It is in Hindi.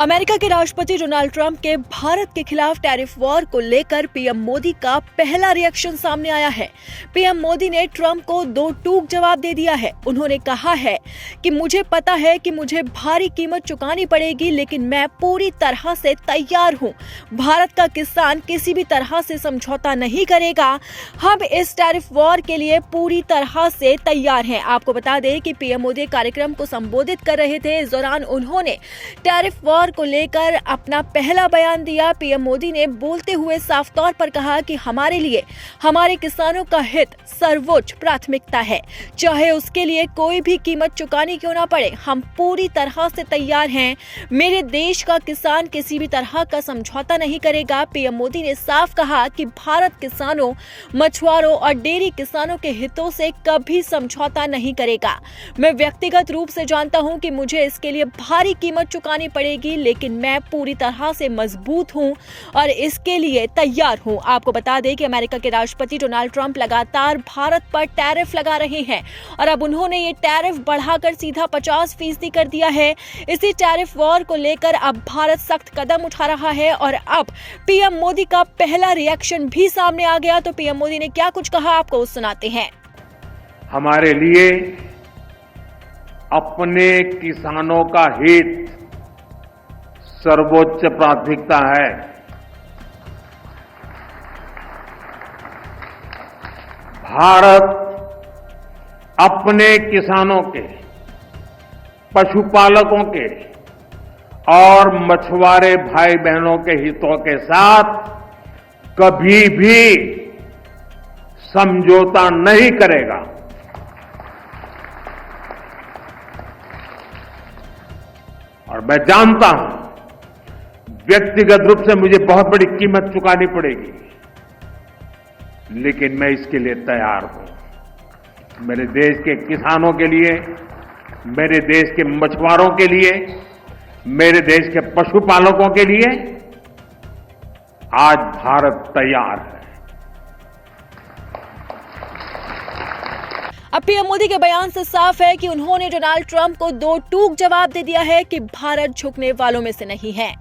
अमेरिका के राष्ट्रपति डोनाल्ड ट्रंप के भारत के खिलाफ टैरिफ वॉर को लेकर पीएम मोदी का पहला रिएक्शन सामने आया है। पीएम मोदी ने ट्रंप को दो टूक जवाब दे दिया है। उन्होंने कहा है कि मुझे पता है कि मुझे भारी कीमत चुकानी पड़ेगी, लेकिन मैं पूरी तरह से तैयार हूं। भारत का किसान किसी भी तरह से समझौता नहीं करेगा। हम इस टैरिफ वॉर के लिए पूरी तरह से तैयार हैं। आपको बता दें कि पीएम मोदी कार्यक्रम को संबोधित कर रहे थे। इस दौरान उन्होंने टैरिफ वॉर को लेकर अपना पहला बयान दिया। पीएम मोदी ने बोलते हुए साफ तौर पर कहा कि हमारे लिए हमारे किसानों का हित सर्वोच्च प्राथमिकता है, चाहे उसके लिए कोई भी कीमत चुकानी क्यों ना पड़े। हम पूरी तरह से तैयार हैं। मेरे देश का किसान किसी भी तरह का समझौता नहीं करेगा। पीएम मोदी ने साफ कहा कि भारत किसानों, मछुआरों और डेयरी किसानों के हितों से कभी समझौता नहीं करेगा। मैं व्यक्तिगत रूप से जानता हूं कि मुझे इसके लिए भारी कीमत चुकानी पड़ेगी, लेकिन मैं पूरी तरह से मजबूत हूं और इसके लिए तैयार हूं। आपको बता दें कि अमेरिका के राष्ट्रपति डोनाल्ड ट्रंप लगातार भारत पर टैरिफ लगा रहे हैं और अब उन्होंने ये टैरिफ बढ़ाकर सीधा 50% कर दिया है। इसी टैरिफ वॉर को लेकर अब भारत सख्त कदम उठा रहा है और अब पीएम मोदी का पहला रिएक्शन भी सामने आ गया। तो पीएम मोदी ने क्या कुछ कहा, आपको सुनाते हैं। हमारे लिए अपने किसानों का हित सर्वोच्च प्राथमिकता है। भारत अपने किसानों के, पशुपालकों के और मछुआरे भाई बहनों के हितों के साथ कभी भी समझौता नहीं करेगा। और मैं जानता हूं व्यक्तिगत रूप से मुझे बहुत बड़ी कीमत चुकानी पड़ेगी, लेकिन मैं इसके लिए तैयार हूं। मेरे देश के किसानों के लिए, मेरे देश के मछुआरों के लिए, मेरे देश के पशुपालकों के लिए आज भारत तैयार है। अब पीएम मोदी के बयान से साफ है कि उन्होंने डोनाल्ड ट्रंप को दो टूक जवाब दे दिया है कि भारत झुकने वालों में से नहीं है।